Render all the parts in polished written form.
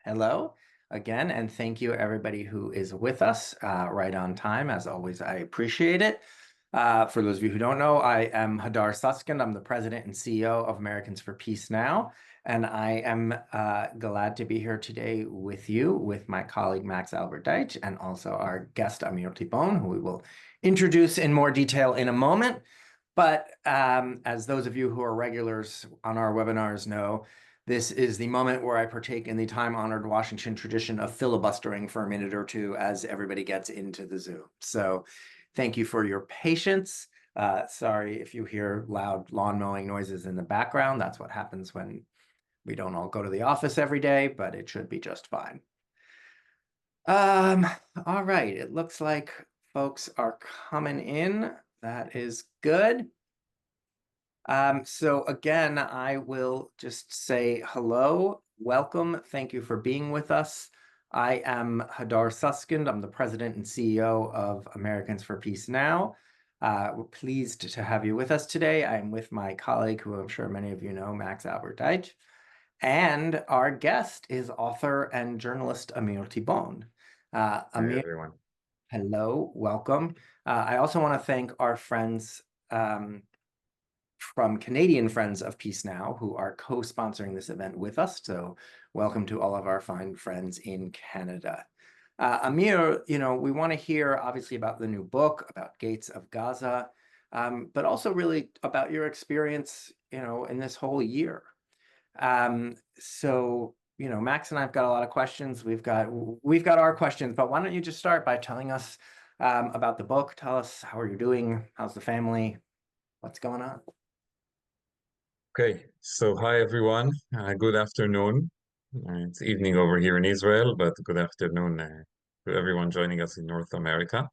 Hello again, and thank you everybody who is with us right on time. As always, I appreciate it. For those of you who don't know, I am Hadar Susskind. I'm the president and CEO of Americans for Peace Now, and I am glad to be here today with you, with my colleague Maxxe Albert-Deitch, and also our guest Amir Tibon, who we will introduce in more detail in a moment. But as those of you who are regulars on our webinars know, this is the moment where I partake in the time-honored Washington tradition of filibustering for a minute or two as everybody gets into the Zoom. So thank you for your patience. Sorry if you hear loud lawn mowing noises in the background. That's what happens when we don't all go to the office every day, but it should be just fine. All right, it looks like folks are coming in. That is good. So again, I will just say hello, welcome, thank you for being with us. I am Hadar Susskind. I'm the president and CEO of Americans for Peace Now. We're pleased to have you with us today. I'm with my colleague, who I'm sure many of you know, Maxxe Albert-Deitch. And our guest is author and journalist Amir Tibon. Hi, Amir, everyone. hello, welcome. I also want to thank our friends from Canadian Friends of Peace Now, who are co-sponsoring this event with us. So welcome to all of our fine friends in Canada. Amir, we want to hear obviously about the new book, about Gates of Gaza, but also really about your experience, in this whole year. So, Maxxe and I've got a lot of questions. We've got our questions, but why don't you just start by telling us about the book? Tell us, how are you doing? How's the family? What's going on? Okay, so hi, everyone. Good afternoon. It's evening over here in Israel, but good afternoon to everyone joining us in North America.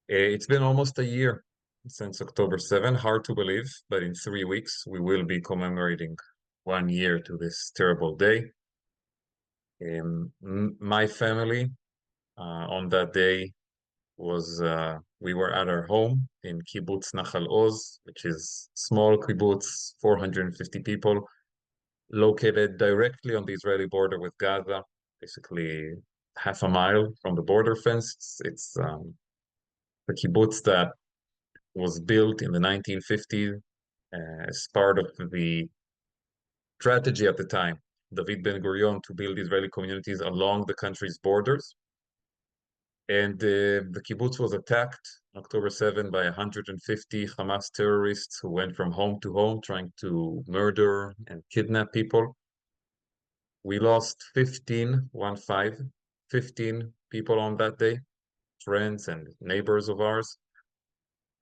It's been almost a year since October 7. Hard to believe, but in 3 weeks, we will be commemorating 1 year to this terrible day. My family on that day we were at our home in Kibbutz Nahal Oz, which is small kibbutz, 450 people, located directly on the Israeli border with Gaza, basically half a mile from the border fence. It's the kibbutz that was built in the 1950s as part of the strategy at the time, David Ben-Gurion, to build Israeli communities along the country's borders. And the kibbutz was attacked October 7 by 150 Hamas terrorists who went from home to home trying to murder and kidnap people. We lost 15 people on that day, friends and neighbors of ours.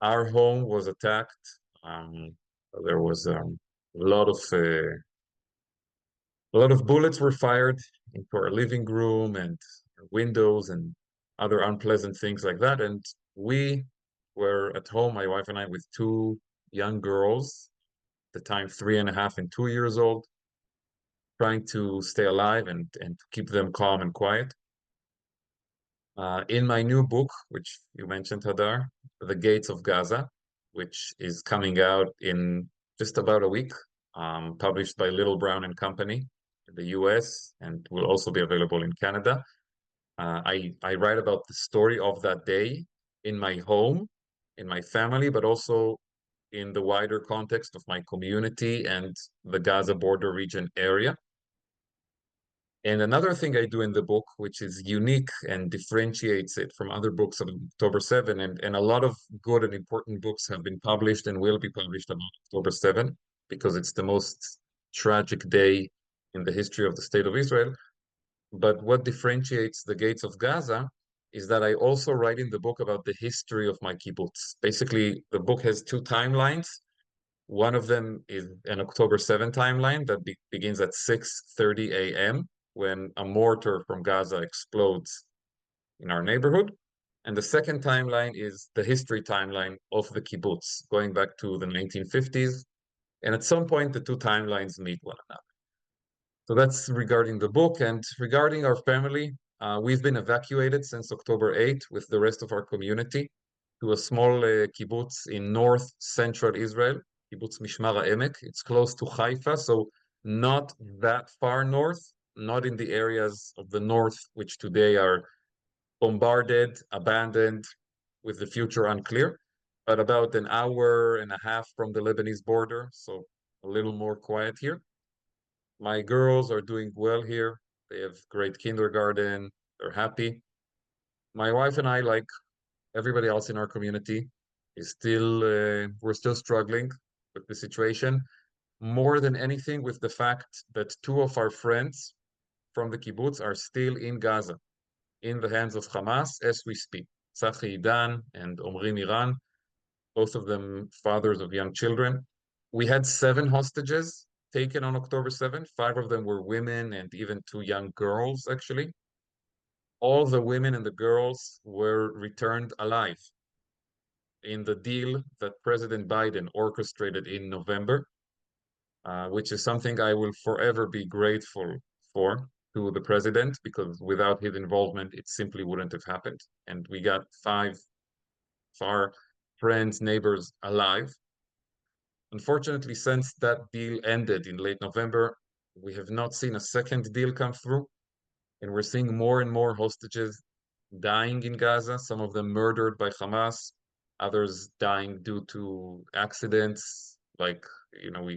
Our home was attacked. There was a lot of bullets were fired into our living room and windows and other unpleasant things like that. And we were at home, my wife and I, with two young girls, at the time 3.5 and 2 years old, trying to stay alive and to keep them calm and quiet. In my new book, which you mentioned, Hadar, The Gates of Gaza, which is coming out in just about a week, published by Little Brown and Company in the US, and will also be available in Canada. I write about the story of that day in my home, in my family, but also in the wider context of my community and the Gaza border region area. And another thing I do in the book, which is unique and differentiates it from other books of October 7, and a lot of good and important books have been published and will be published about October 7, because it's the most tragic day in the history of the State of Israel. But what differentiates the Gates of Gaza is that I also write in the book about the history of my kibbutz. Basically, the book has two timelines. One of them is an October 7 timeline that begins at 6:30 a.m. when a mortar from Gaza explodes in our neighborhood. And the second timeline is the history timeline of the kibbutz, going back to the 1950s. And at some point, the two timelines meet one another. So that's regarding the book. And regarding our family, we've been evacuated since October 8 with the rest of our community to a small kibbutz in north central Israel, Kibbutz Mishmar HaEmek. It's close to Haifa, so not that far north, not in the areas of the north, which today are bombarded, abandoned, with the future unclear, but about an hour and a half from the Lebanese border, so a little more quiet here. My girls are doing well here. They have great kindergarten. They're happy. My wife and I, like everybody else in our community, we're still struggling with the situation. More than anything, with the fact that two of our friends from the kibbutz are still in Gaza, in the hands of Hamas as we speak. Tzachi Idan and Omri Miran, both of them fathers of young children. We had 7 hostages taken on October 7th. 5 of them were women and even 2 young girls, actually. All the women and the girls were returned alive in the deal that President Biden orchestrated in November, which is something I will forever be grateful for to the president, because without his involvement, it simply wouldn't have happened. And we got 5 of our friends, neighbors alive. Unfortunately, since that deal ended in late November, we have not seen a second deal come through, and we're seeing more and more hostages dying in Gaza, some of them murdered by Hamas, others dying due to accidents. Like,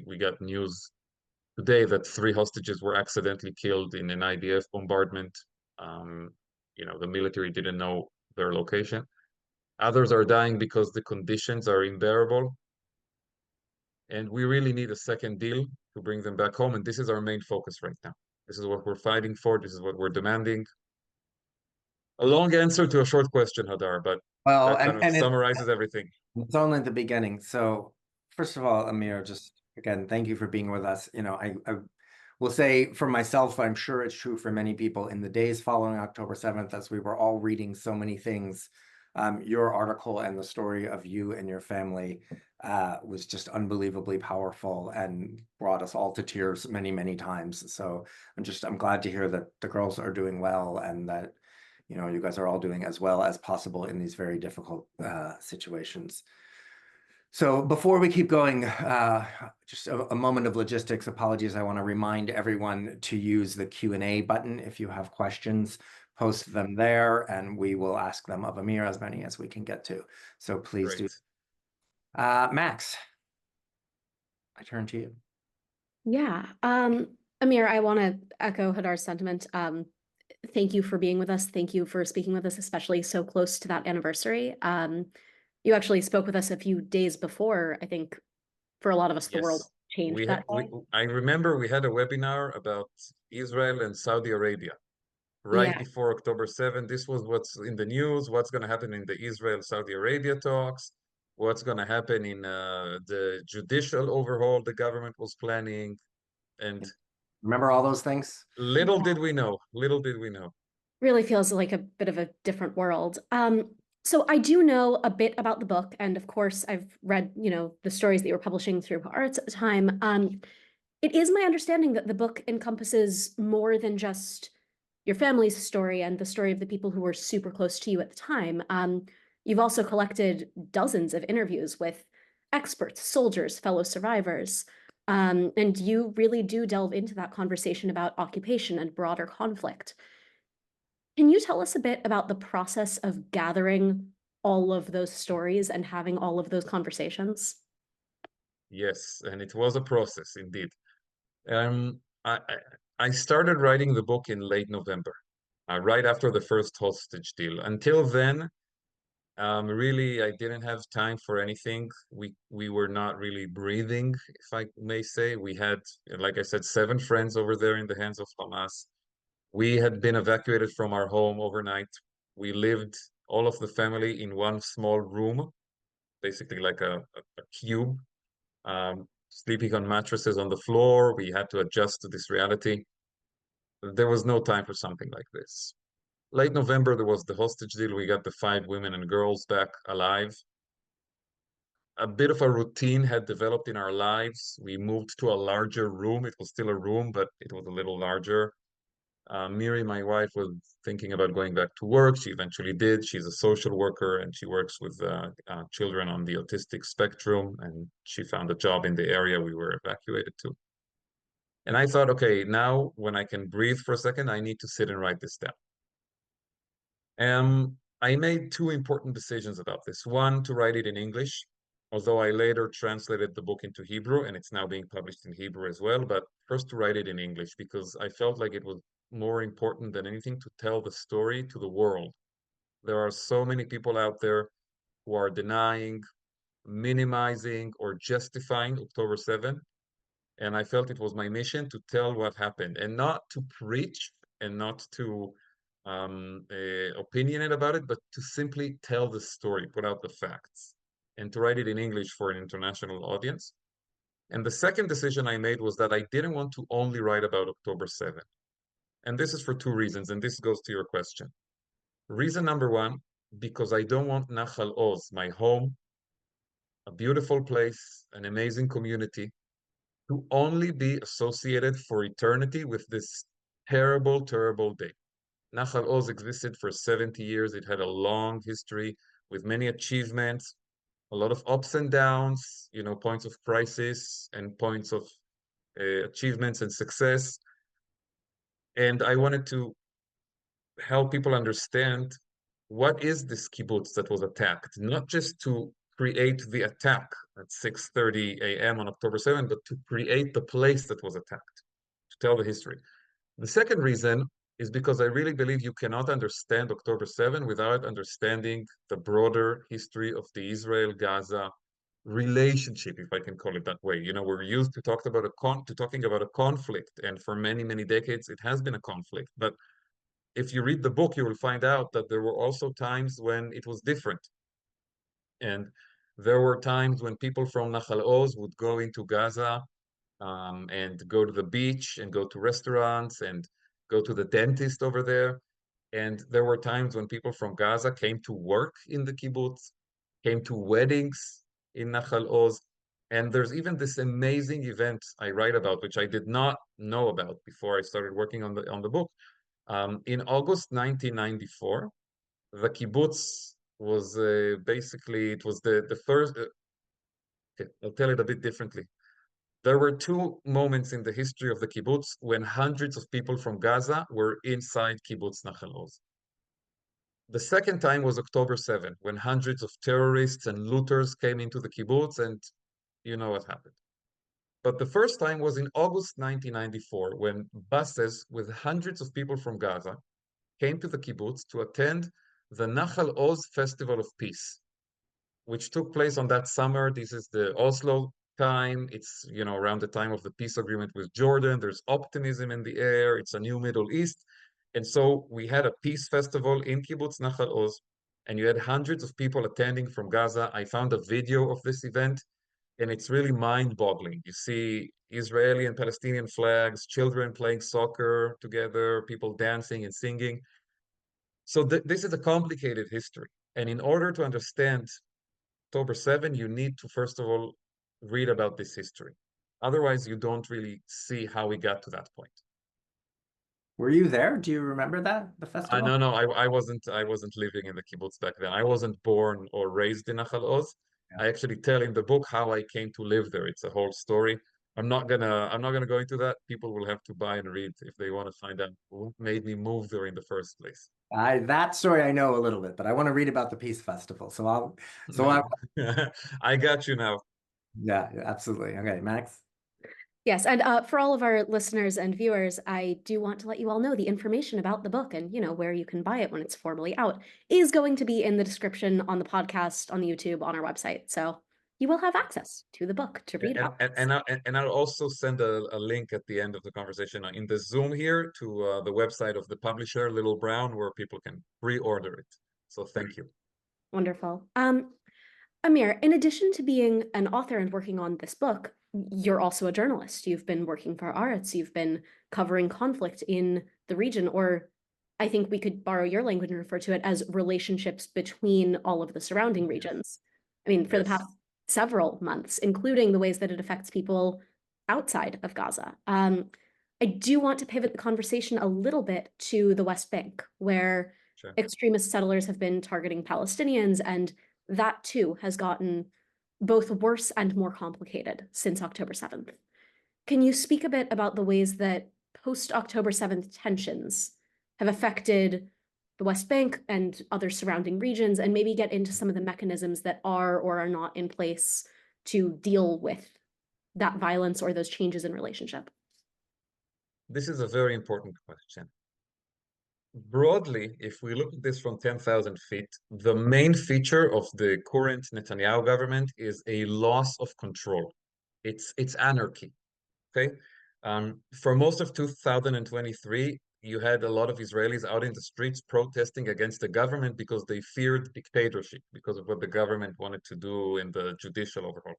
we got news today that 3 hostages were accidentally killed in an IDF bombardment. The military didn't know their location. Others are dying because the conditions are unbearable. And we really need a second deal to bring them back home. And this is our main focus right now. This is what we're fighting for. This is what we're demanding. A long answer to a short question, Hadar, but Well, that kind of summarizes everything. it's only the beginning. So, first of all, Amir, just again, thank you for being with us. I will say for myself, I'm sure it's true for many people in the days following October 7th, as we were all reading so many things. Your article and the story of you and your family was just unbelievably powerful and brought us all to tears many, many times. So I'm glad to hear that the girls are doing well and that you guys are all doing as well as possible in these very difficult situations. So before we keep going, just a moment of logistics. Apologies. I want to remind everyone to use the Q&A button. If you have questions, post them there, and we will ask them of Amir, as many as we can get to. So please do. Maxxe, I turn to you. Yeah. Amir, I want to echo Hadar's sentiment. Thank you for being with us. Thank you for speaking with us, especially so close to that anniversary. You actually spoke with us a few days before. I think for a lot of us, the world changed that day. I remember we had a webinar about Israel and Saudi Arabia right before October 7th. This was what's in the news, what's going to happen in the Israel-Saudi Arabia talks, what's going to happen in the judicial overhaul the government was planning. And remember all those things? Little did we know. Really feels like a bit of a different world. So I do know a bit about the book, and of course I've read, the stories that you were publishing through Haaretz at the time. It is my understanding that the book encompasses more than just your family's story and the story of the people who were super close to you at the time. You've also collected dozens of interviews with experts, soldiers, fellow survivors. And you really do delve into that conversation about occupation and broader conflict. Can you tell us a bit about the process of gathering all of those stories and having all of those conversations? Yes, and it was a process indeed. I started writing the book in late November, right after the first hostage deal. Until then, really, I didn't have time for anything. We were not really breathing, if I may say. We had, like I said, 7 friends over there in the hands of Hamas. We had been evacuated from our home overnight. We lived, all of the family, in one small room, basically like a cube, sleeping on mattresses on the floor. We had to adjust to this reality. There was no time for something like this. Late November, there was the hostage deal. We got the 5 women and girls back alive. A bit of a routine had developed in our lives. We moved to a larger room. It was still a room, but it was a little larger. Miri, my wife, was thinking about going back to work. She eventually did. She's a social worker and she works with children on the autistic spectrum. And she found a job in the area we were evacuated to. And I thought, okay, now when I can breathe for a second, I need to sit and write this down. I made two important decisions about this. One, to write it in English, although I later translated the book into Hebrew, and it's now being published in Hebrew as well. But first to write it in English, because I felt like it was more important than anything to tell the story to the world. There are so many people out there who are denying, minimizing, or justifying October 7th. And I felt it was my mission to tell what happened and not to preach and not to opinionate about it, but to simply tell the story, put out the facts, and to write it in English for an international audience. And the second decision I made was that I didn't want to only write about October 7th. And this is for two reasons, and this goes to your question. Reason number one, because I don't want Nahal Oz, my home, a beautiful place, an amazing community, to only be associated for eternity with this terrible, terrible day. Nahal Oz existed for 70 years. It had a long history with many achievements, a lot of ups and downs, points of crisis and points of achievements and success. And I wanted to help people understand what is this kibbutz that was attacked, not just to create the attack at 6:30 a.m. on October 7th, but to create the place that was attacked, to tell the history. The second reason is because I really believe you cannot understand October 7th without understanding the broader history of the Israel-Gaza relationship, if I can call it that way. We're used to talking about a conflict, and for many, many decades, it has been a conflict. But if you read the book, you will find out that there were also times when it was different. And there were times when people from Nahal Oz would go into Gaza and go to the beach and go to restaurants and go to the dentist over there. And there were times when people from Gaza came to work in the kibbutz, came to weddings in Nahal Oz. And there's even this amazing event I write about, which I did not know about before I started working on the book. In August 1994, the kibbutz was basically, it was the first, okay, I'll tell it a bit differently. There were two moments in the history of the kibbutz when hundreds of people from Gaza were inside Kibbutz Nahal Oz. The second time was October 7th, when hundreds of terrorists and looters came into the kibbutz, and you know what happened. But the first time was in August 1994, when buses with hundreds of people from Gaza came to the kibbutz to attend the Nahal Oz Festival of Peace, which took place on that summer. This is the Oslo time. It's, around the time of the peace agreement with Jordan. There's optimism in the air. It's a new Middle East. And so we had a peace festival in Kibbutz Nahal Oz, and you had hundreds of people attending from Gaza. I found a video of this event, and it's really mind-boggling. You see Israeli and Palestinian flags, children playing soccer together, people dancing and singing. So this is a complicated history. And in order to understand October 7, you need to, first of all, read about this history. Otherwise, you don't really see how we got to that point. Were you there? Do you remember the festival? No, I wasn't living in the kibbutz back then. I wasn't born or raised in Nahal Oz. Yeah. I actually tell in the book how I came to live there. It's a whole story. I'm not gonna go into that. People will have to buy and read if they want to find out what made me move there in the first place. That story I know a little bit, but I want to read about the Peace Festival. I got you now. Yeah, absolutely. Okay, Max. Yes, and for all of our listeners and viewers, I do want to let you all know the information about the book and, where you can buy it when it's formally out is going to be in the description on the podcast, on the YouTube, on our website. So you will have access to the book to read about. And I'll also send a link at the end of the conversation in the Zoom here to the website of the publisher, Little Brown, where people can pre-order it. So thank you. Wonderful. Amir, in addition to being an author and working on this book, you're also a journalist. You've been working for Haaretz. You've been covering conflict in the region, or I think we could borrow your language and refer to it as relationships between all of the surrounding regions. I mean, for the past several months, including the ways that it affects people outside of Gaza. I do want to pivot the conversation a little bit to the West Bank, where extremist settlers have been targeting Palestinians, and that too has gotten both worse and more complicated since October 7th. Can you speak a bit about the ways that post-October 7th tensions have affected the West Bank and other surrounding regions, and maybe get into some of the mechanisms that are or are not in place to deal with that violence or those changes in relationship? This is a very important question. Broadly, if we look at this from 10,000 feet, the main feature of the current Netanyahu government is a loss of control. It's anarchy, okay? For most of 2023, you had a lot of Israelis out in the streets protesting against the government because they feared dictatorship, because of what the government wanted to do in the judicial overhaul.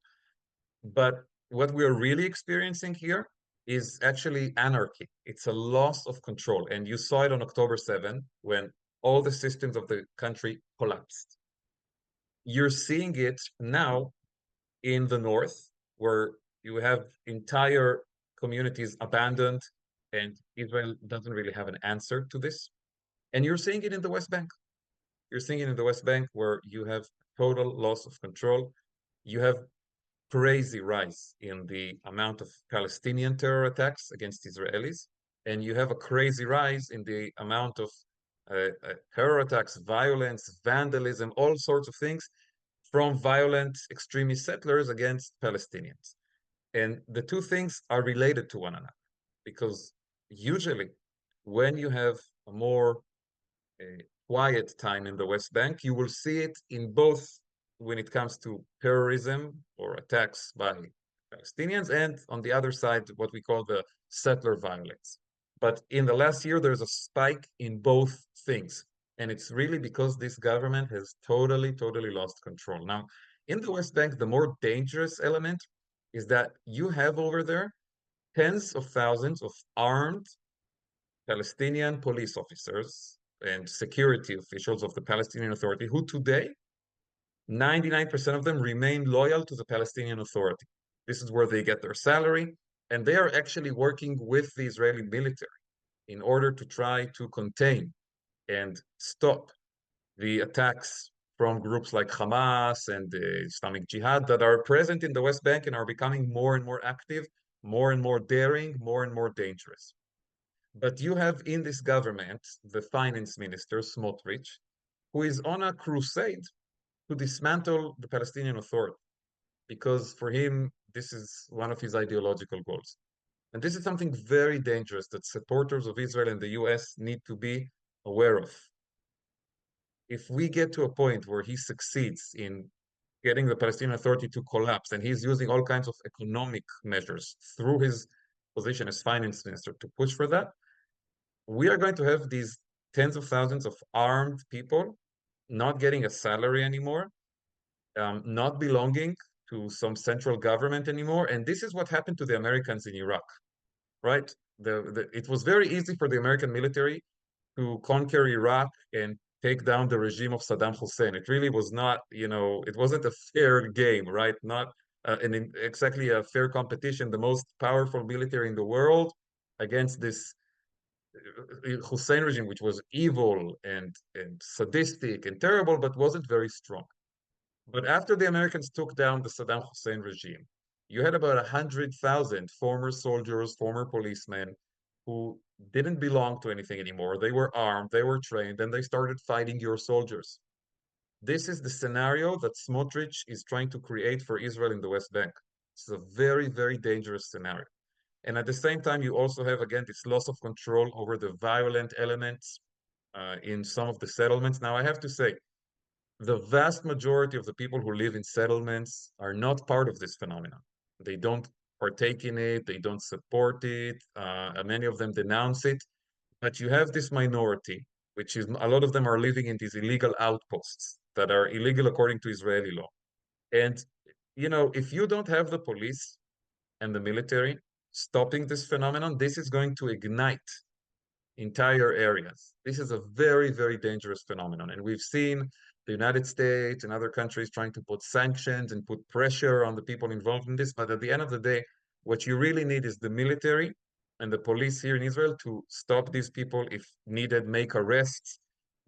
But what we're really experiencing here is actually anarchy. It's a loss of control. And you saw it on October 7 when all the systems of the country collapsed. You're seeing it now in the north, where you have entire communities abandoned, and Israel doesn't really have an answer to this. And you're seeing it in the West Bank. You're seeing it in the West Bank, where you have total loss of control. You have crazy rise in the amount of Palestinian terror attacks against Israelis, and you have a crazy rise in the amount of terror attacks, violence, vandalism, all sorts of things from violent extremist settlers against Palestinians. And the two things are related to one another, because usually when you have a more quiet time in the West Bank, you will see it in both when it comes to terrorism or attacks by Palestinians, and on the other side, what we call the settler violence. But in the last year, there's a spike in both things. And it's really because this government has totally lost control. Now, in the West Bank, the more dangerous element is that you have over there tens of thousands of armed Palestinian police officers and security officials of the Palestinian Authority who today 99% of them remain loyal to the Palestinian Authority. This is where they get their salary, and they are actually working with the Israeli military in order to try to contain and stop the attacks from groups like Hamas and the Islamic Jihad that are present in the West Bank and are becoming more and more active, more and more daring, more and more dangerous. But you have in this government the finance minister, Smotrich, who is on a crusade to dismantle the Palestinian Authority, because for him, this is one of his ideological goals. And this is something very dangerous that supporters of Israel and the US need to be aware of. If we get to a point where he succeeds in getting the Palestinian Authority to collapse, and he's using all kinds of economic measures through his position as finance minister to push for that, we are going to have these tens of thousands of armed people not getting a salary anymore, not belonging to some central government anymore. And this is what happened to the Americans in Iraq, right? It was very easy for the American military to conquer Iraq and take down the regime of Saddam Hussein. It really was not, it wasn't a fair game, right? Not exactly a fair competition. The most powerful military in the world against this Hussein regime, which was evil and sadistic and terrible, but wasn't very strong. But after the Americans took down the Saddam Hussein regime, you had about 100,000 former soldiers, former policemen who didn't belong to anything anymore. They were armed, they were trained, and they started fighting your soldiers. This is the scenario that Smotrich is trying to create for Israel in the West Bank. It's a very dangerous scenario. And at the same time, you also have, again, this loss of control over the violent elements in some of the settlements. Now, I have to say, the vast majority of the people who live in settlements are not part of this phenomenon. They don't partake in it, they don't support it, many of them denounce it. But you have this minority, which is a lot of them are living in these illegal outposts that are illegal according to Israeli law. And, if you don't have the police and the military stopping this phenomenon, this is going to ignite entire areas. This is a very dangerous phenomenon. And we've seen the United States and other countries trying to put sanctions and put pressure on the people involved in this. But at the end of the day, what you really need is the military and the police here in Israel to stop these people, if needed, make arrests,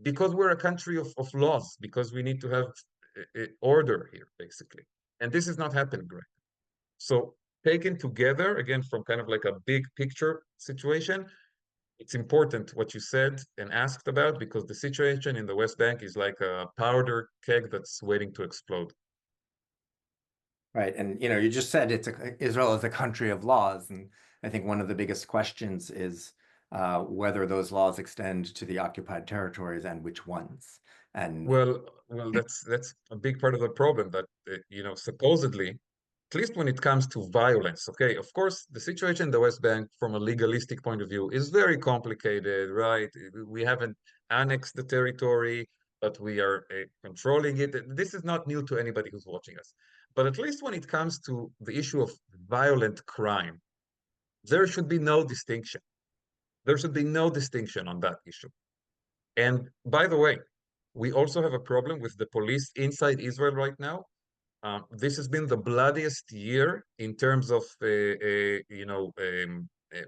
because we're a country of laws, because we need to have order here, basically. And this is not happening right. So taken together, again, from kind of like a big picture situation, it's important what you said and asked about, because the situation in the West Bank is like a powder keg that's waiting to explode. Right. And, you just said Israel is a country of laws. And I think one of the biggest questions is whether those laws extend to the occupied territories and which ones. And Well, that's a big part of the problem that, supposedly, at least when it comes to violence, okay, of course, the situation in the West Bank from a legalistic point of view is very complicated, right? We haven't annexed the territory, but we are controlling it. This is not new to anybody who's watching us. But at least when it comes to the issue of violent crime, there should be no distinction. There should be no distinction on that issue. And by the way, we also have a problem with the police inside Israel right now. This has been the bloodiest year in terms of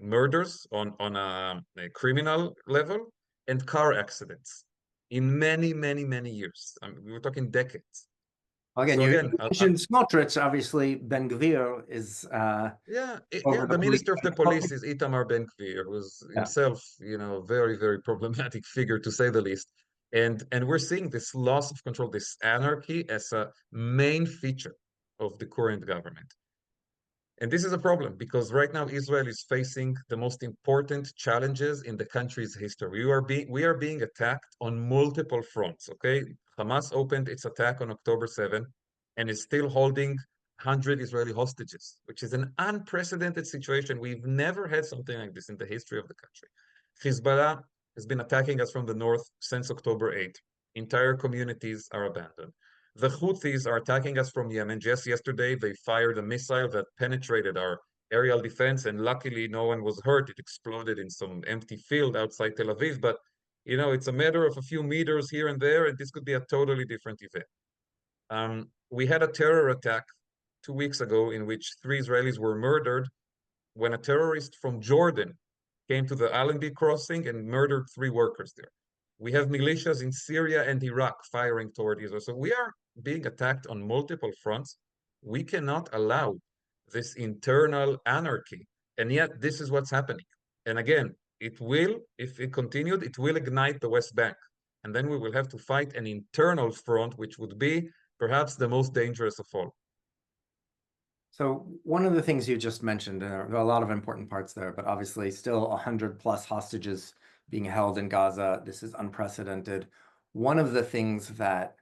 murders on a criminal level and car accidents in many, many, many years. I mean, we were talking decades. again, So you again, mentioned Smotrich. Obviously, Ben Gvir is over the the minister of the police. police is Itamar Ben-Gvir, who's Yeah. himself, very, very problematic figure to say the least. And we're seeing this loss of control, this anarchy as a main feature of the current government. And this is a problem because right now Israel is facing the most important challenges in the country's history. We are being attacked on multiple fronts, okay? Hamas opened its attack on October 7 and is still holding 100 Israeli hostages, which is an unprecedented situation. We've never had something like this in the history of the country. Hezbollah has been attacking us from the north since October 8. Entire communities are abandoned. The Houthis are attacking us from Yemen. Just yesterday, they fired a missile that penetrated our aerial defense, and luckily no one was hurt. It exploded in some empty field outside Tel Aviv, but it's a matter of a few meters here and there, and this could be a totally different event. We had a terror attack 2 weeks ago in which 3 Israelis were murdered when a terrorist from Jordan came to the Allenby crossing and murdered 3 workers there. We have militias in Syria and Iraq firing toward Israel. So we are being attacked on multiple fronts. We cannot allow this internal anarchy. And yet this is what's happening. And again, it will, if it continued, it will ignite the West Bank. And then we will have to fight an internal front, which would be perhaps the most dangerous of all. So one of the things you just mentioned, there are a lot of important parts there, but obviously still 100+ hostages being held in Gaza. This is unprecedented. One of the things that,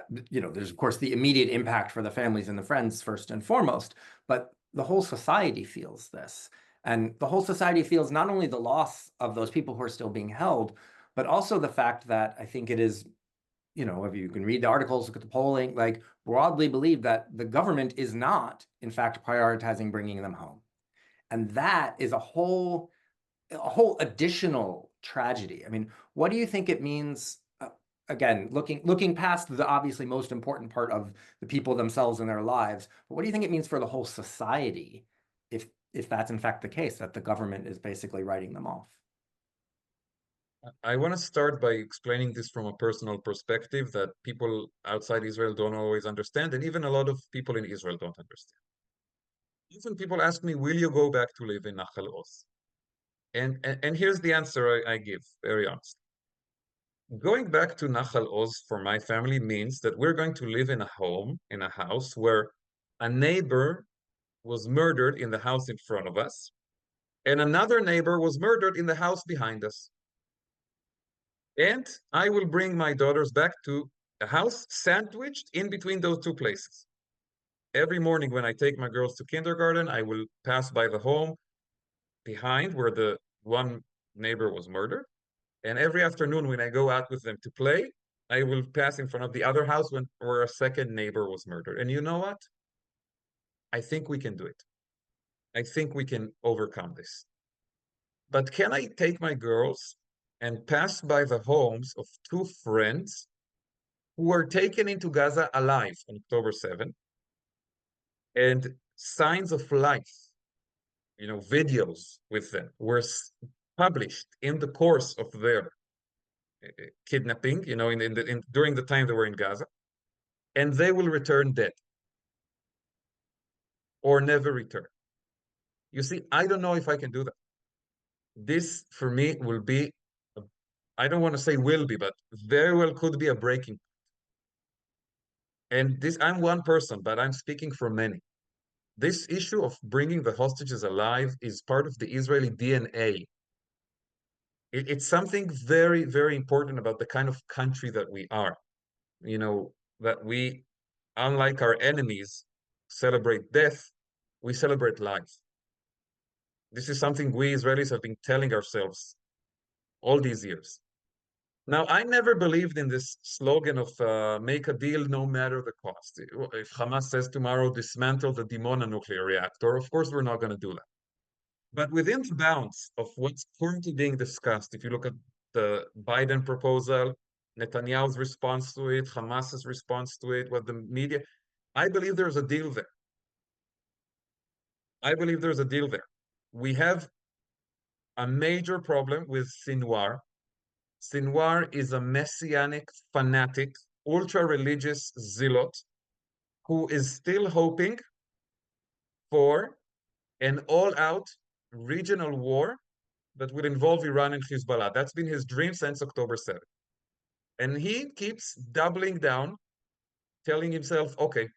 there's of course the immediate impact for the families and the friends first and foremost, but the whole society feels this. And the whole society feels not only the loss of those people who are still being held, but also the fact that I think it is, if you can read the articles, look at the polling, like broadly believed that the government is not, in fact, prioritizing bringing them home. And that is a whole additional tragedy. I mean, what do you think it means, again, looking past the obviously most important part of the people themselves and their lives, but what do you think it means for the whole society if that's in fact the case, that the government is basically writing them off? I want to start by explaining this from a personal perspective that people outside Israel don't always understand, and even a lot of people in Israel don't understand. Even people ask me, will you go back to live in Nahal Oz? And here's the answer I give, very honest. Going back to Nahal Oz for my family means that we're going to live in a house where a neighbor was murdered in the house in front of us, and another neighbor was murdered in the house behind us. And I will bring my daughters back to a house sandwiched in between those 2 places. Every morning when I take my girls to kindergarten, I will pass by the home behind where the one neighbor was murdered. And every afternoon when I go out with them to play, I will pass in front of the other house where a second neighbor was murdered. And you know what? I think we can do it. I think we can overcome this. But can I take my girls and pass by the homes of 2 friends who were taken into Gaza alive on October 7, and signs of life, videos with them were published in the course of their kidnapping, during the time they were in Gaza, and they will return dead. or never return. You see, I don't know if I can do that. This, for me, will be, I don't want to say will be, but very well could be a breaking point. And this, I'm one person, but I'm speaking for many. This issue of bringing the hostages alive is part of the Israeli DNA. It's something very, very important about the kind of country that we are. You know, that we, unlike our enemies, celebrate death, we celebrate life. This is something we Israelis have been telling ourselves all these years. Now, I never believed in this slogan of make a deal no matter the cost. If Hamas says tomorrow, dismantle the Dimona nuclear reactor, of course, we're not going to do that. But within the bounds of what's currently being discussed, if you look at the Biden proposal, Netanyahu's response to it, Hamas's response to it, what the media, I believe there's a deal there. I believe there's a deal there. We have a major problem with Sinwar. Sinwar is a messianic fanatic, ultra-religious zealot who is still hoping for an all-out regional war that would involve Iran and Hezbollah. That's been his dream since October 7th. And he keeps doubling down, telling himself, okay,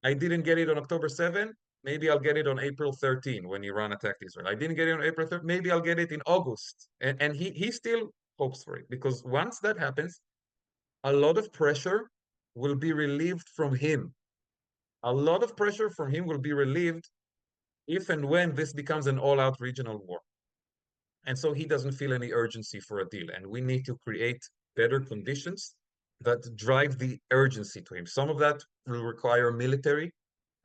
I didn't get it on October 7th, maybe I'll get it on April 13 when Iran attacked Israel. I didn't get it on April 3rd, maybe I'll get it in August. And he still hopes for it, because once that happens, a lot of pressure will be relieved from him. A lot of pressure from him will be relieved if and when this becomes an all-out regional war. And so he doesn't feel any urgency for a deal. And we need to create better conditions that drive the urgency to him. Some of that will require military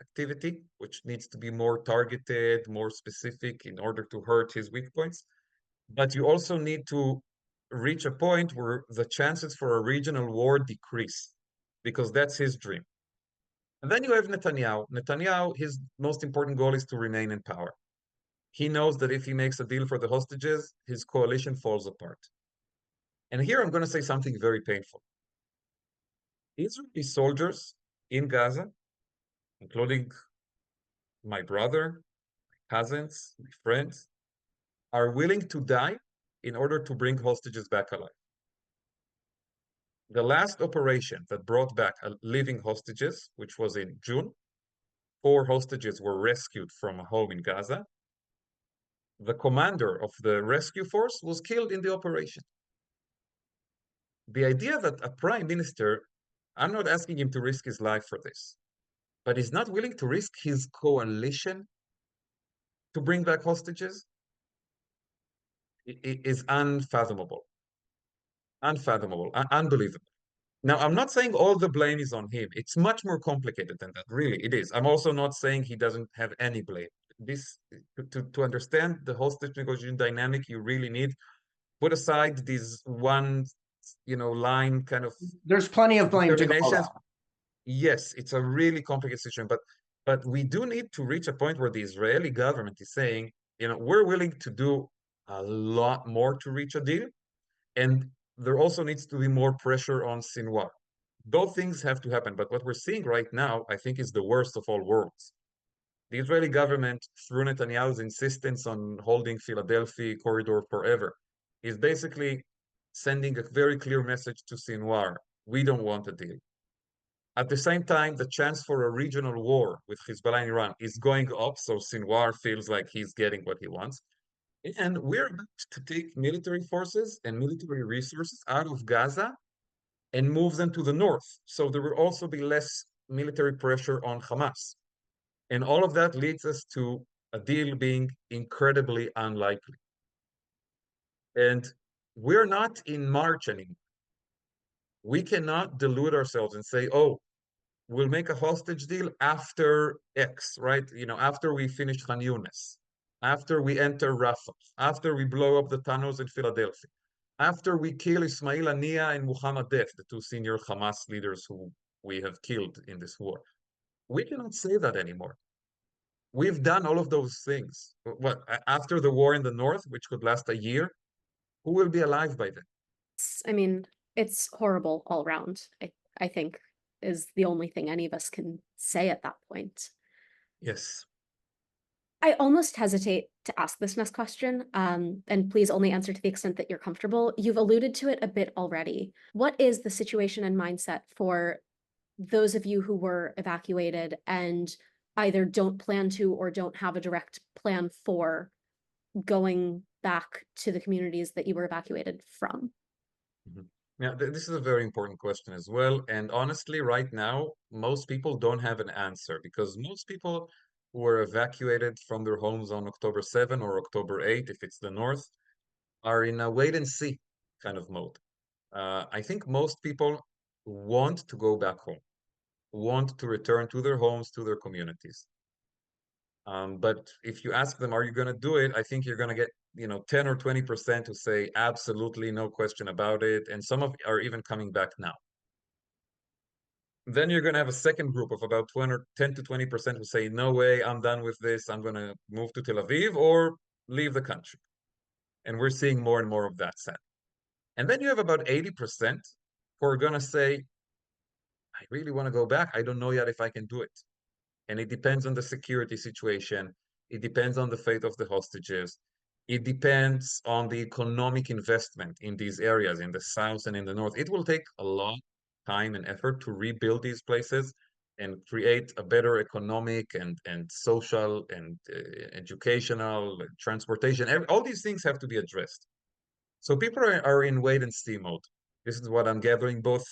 activity, which needs to be more targeted, more specific in order to hurt his weak points. But you also need to reach a point where the chances for a regional war decrease, because that's his dream. And then you have Netanyahu. Netanyahu, his most important goal is to remain in power. He knows that if he makes a deal for the hostages, his coalition falls apart. And here I'm going to say something very painful. Israeli soldiers in Gaza, including my brother, my cousins, my friends, are willing to die in order to bring hostages back alive. The last operation that brought back living hostages, which was in June, 4 hostages were rescued from a home in Gaza. The commander of the rescue force was killed in the operation. The idea that a prime minister, I'm not asking him to risk his life for this, but he's not willing to risk his coalition to bring back hostages, it is unfathomable. Unfathomable, unbelievable. Now, I'm not saying all the blame is on him. It's much more complicated than that, really, it is. I'm also not saying he doesn't have any blame. This, to understand the hostage negotiation dynamic, you really need put aside these one, line kind of. There's plenty of blame to go around. Yes, it's a really complicated situation, but we do need to reach a point where the Israeli government is saying, we're willing to do a lot more to reach a deal, and there also needs to be more pressure on Sinwar. Both things have to happen, but what we're seeing right now, I think, is the worst of all worlds. The Israeli government, through Netanyahu's insistence on holding Philadelphia corridor forever, is basically sending a very clear message to Sinwar. We don't want a deal. At the same time, the chance for a regional war with Hezbollah and Iran is going up, so Sinwar feels like he's getting what he wants. And we're about to take military forces and military resources out of Gaza and move them to the north. So there will also be less military pressure on Hamas. And all of that leads us to a deal being incredibly unlikely. And we're not in March anymore. We cannot delude ourselves and say, oh, we'll make a hostage deal after X, right? After we finish Khan Yunis, after we enter Rafah, after we blow up the tunnels in Philadelphia, after we kill Ismail Haniyeh and Muhammad Def, the 2 senior Hamas leaders who we have killed in this war. We cannot say that anymore. We've done all of those things. What, after the war in the north, which could last a year, who will be alive by then? I mean, it's horrible all around, I think, is the only thing any of us can say at that point. Yes. I almost hesitate to ask this next question, and please only answer to the extent that you're comfortable. You've alluded to it a bit already. What is the situation and mindset for those of you who were evacuated and either don't plan to or don't have a direct plan for going back to the communities that you were evacuated from? Mhm. Yeah, this is a very important question as well. And honestly, right now, most people don't have an answer because most people who were evacuated from their homes on October 7 or October 8, if it's the North, are in a wait and see kind of mode. I think most people want to go back home, want to return to their homes, to their communities. But if you ask them, are you going to do it? I think you're going to get, 10 or 20% who say absolutely, no question about it. And some of are even coming back now. Then you're going to have a second group of about 10 to 20% who say, no way, I'm done with this. I'm going to move to Tel Aviv or leave the country. And we're seeing more and more of that set. And then you have about 80% who are going to say, I really want to go back. I don't know yet if I can do it. And it depends on the security situation. It depends on the fate of the hostages. It depends on the economic investment in these areas, in the south and in the north. It will take a long time and effort to rebuild these places and create a better economic and social and educational, transportation. All these things have to be addressed. So people are in wait and see mode. This is what I'm gathering both,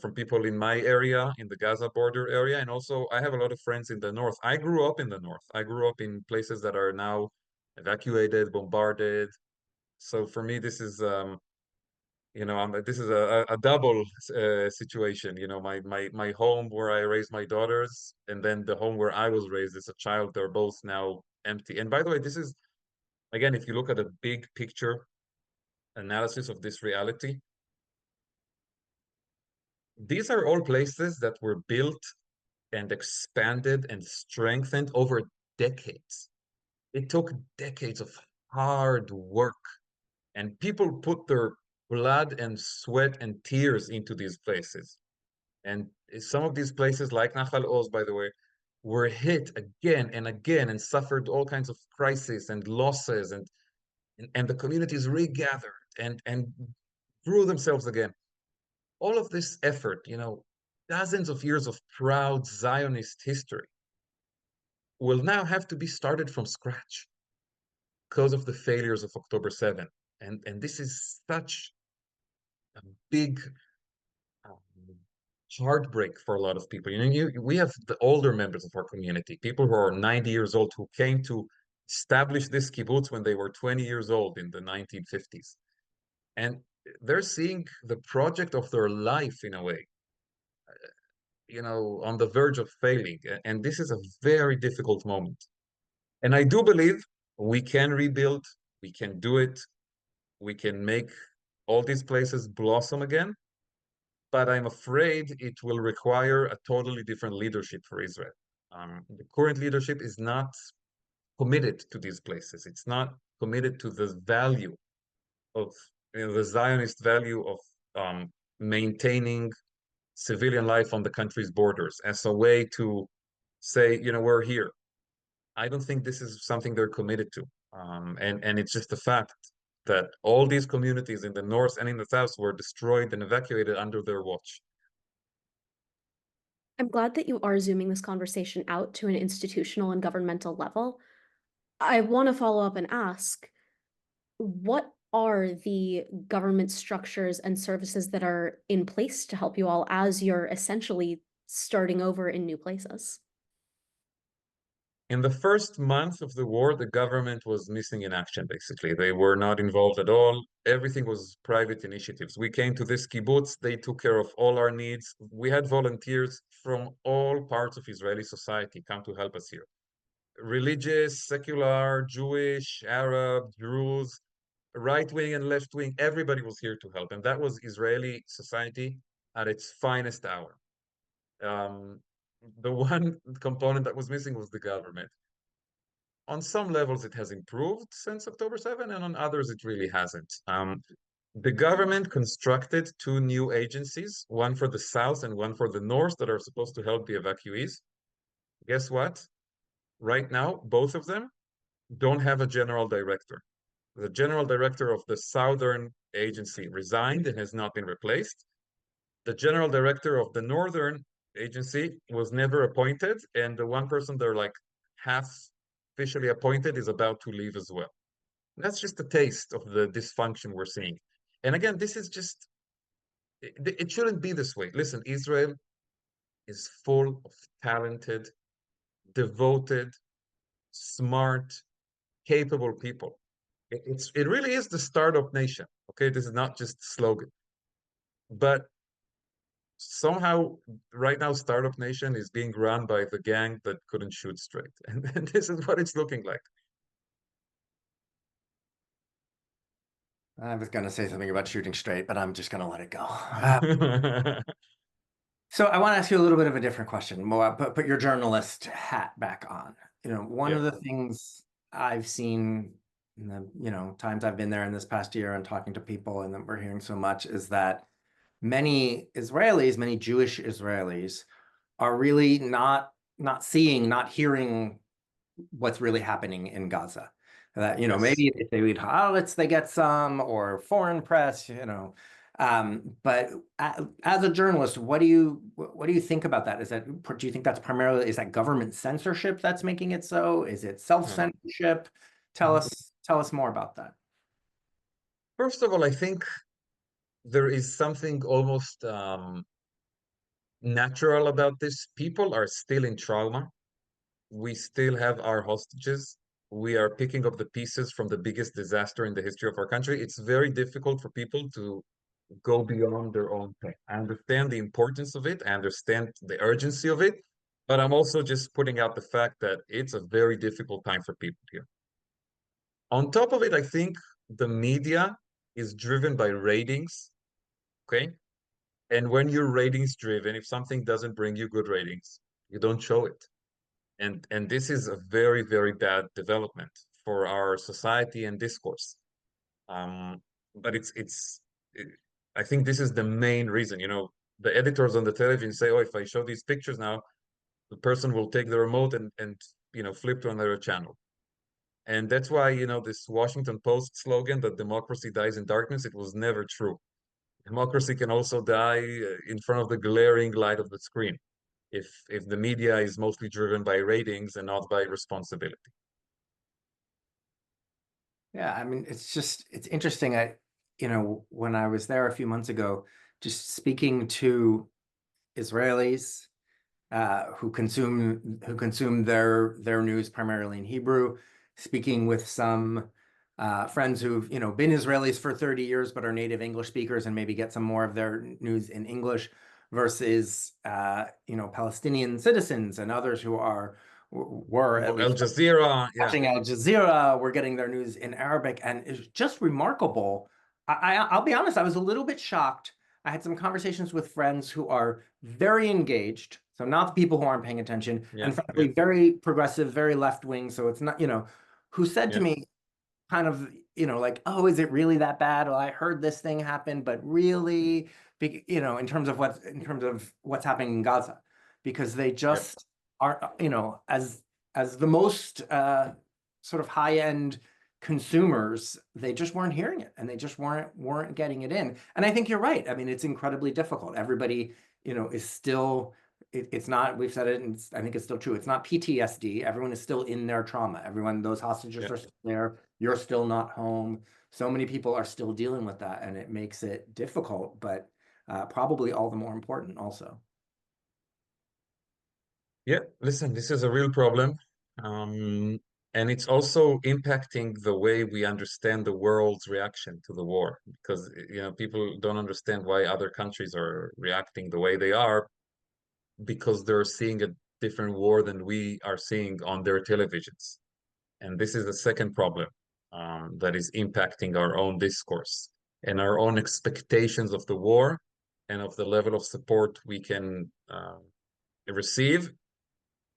from people in my area, in the Gaza border area, and also I have a lot of friends in the north. I grew up in the north. I grew up in places that are now evacuated, bombarded. So for me, this is, this is a double situation. My home where I raised my daughters, and then the home where I was raised as a child, they're both now empty. And by the way, this is, again, if you look at the big picture analysis of this reality, these are all places that were built and expanded and strengthened over decades. It took decades of hard work, and people put their blood and sweat and tears into these places. And some of these places, like Nahal Oz, by the way, were hit again and again and suffered all kinds of crises and losses, and the communities regathered and grew themselves again. All of this effort, dozens of years of proud Zionist history, will now have to be started from scratch because of the failures of October 7. And this is such a big heartbreak for a lot of people. We have the older members of our community, people who are 90 years old, who came to establish this kibbutz when they were 20 years old in the 1950s. And they're seeing the project of their life, in a way, on the verge of failing. And this is a very difficult moment. And I do believe we can rebuild, we can do it, we can make all these places blossom again. But I'm afraid it will require a totally different leadership for Israel. The current leadership is not committed to these places. It's not committed to the value of, the Zionist value of maintaining civilian life on the country's borders as a way to say, we're here. I don't think this is something they're committed to. And it's just a fact that all these communities in the north and in the south were destroyed and evacuated under their watch. I'm glad that you are zooming this conversation out to an institutional and governmental level. I want to follow up and ask, what are the government structures and services that are in place to help you all as you're essentially starting over in new places? In the first month of the war, the government was missing in action, basically. They were not involved at all. Everything was private initiatives. We came to this kibbutz, they took care of all our needs. We had volunteers from all parts of Israeli society come to help us here. Religious, secular, Jewish, Arab, Druze, right wing and left wing, everybody was here to help. And that was Israeli society at its finest hour. The one component that was missing was the government. On some levels, it has improved since October 7, and on others, it really hasn't. The government constructed two new agencies, one for the south and one for the north, that are supposed to help the evacuees. Guess what? Right now, both of them don't have a general director. The general director of the southern agency resigned and has not been replaced. The general director of the northern agency was never appointed, and the one person they're like half officially appointed is about to leave as well. That's just a taste of the dysfunction we're seeing. And again, this is just, it shouldn't be this way. Listen, Israel is full of talented, devoted, smart, capable people. It really is the startup nation. Okay, this is not just a slogan. But somehow right now startup nation is being run by the gang that couldn't shoot straight. And this is what it's looking like. I was going to say something about shooting straight, but I'm just going to let it go. Yeah. So I want to ask you a little bit of a different question. More, put your journalist hat back on. One of the things I've seen in the times I've been there in this past year and talking to people, and that we're hearing so much, is that many Israelis, many Jewish Israelis, are really not seeing, not hearing what's really happening in Gaza. That Yes. maybe if they read Haaretz, they get some, or foreign press, but as a journalist, what do you think about that? Do you think that's primarily, is that government censorship that's making it so? Is it self-censorship? Tell us more about that. First of all, I think there is something almost natural about this. People are still in trauma. We still have our hostages. We are picking up the pieces from the biggest disaster in the history of our country. It's very difficult for people to go beyond their own pain. I understand the importance of it. I understand the urgency of it, but I'm also just putting out the fact that it's a very difficult time for people here. On top of it, I think the media is driven by ratings, okay? And when you're ratings driven, if something doesn't bring you good ratings, you don't show it. And this is a very, very bad development for our society and discourse. But I think this is the main reason. The editors on the television say, "Oh, if I show these pictures now, the person will take the remote and flip to another channel." And that's why, this Washington Post slogan that democracy dies in darkness, it was never true. Democracy can also die in front of the glaring light of the screen if the media is mostly driven by ratings and not by responsibility. Yeah, I mean, it's interesting. When I was there a few months ago, just speaking to Israelis who consume their news primarily in Hebrew, speaking with some friends who've been Israelis for 30 years but are native English speakers and maybe get some more of their news in English, versus Palestinian citizens and others who were at Al least Jazeera, yeah. watching Al Jazeera, were getting their news in Arabic, and it's just remarkable. I'll be honest, I was a little bit shocked. I had some conversations with friends who are very engaged, so not the people who aren't paying attention, Yeah, and frankly, very progressive, very left-wing. So it's not, who said to me, kind of, like, "Oh, is it really that bad? Well, I heard this thing happen, but really, in terms of what's happening in Gaza, because they just aren't, as the most sort of high-end consumers, they just weren't hearing it, and they just weren't getting it in. And I think you're right. I mean, it's incredibly difficult. Everybody, is still. It's not, we've said it, and I think it's still true. It's not PTSD. Everyone is still in their trauma. Those hostages are still there. You're still not home. So many people are still dealing with that, and it makes it difficult, but probably all the more important also. Yeah, listen, this is a real problem. And it's also impacting the way we understand the world's reaction to the war, because people don't understand why other countries are reacting the way they are, because they're seeing a different war than we are seeing on their televisions. And this is the second problem that is impacting our own discourse and our own expectations of the war and of the level of support we can receive,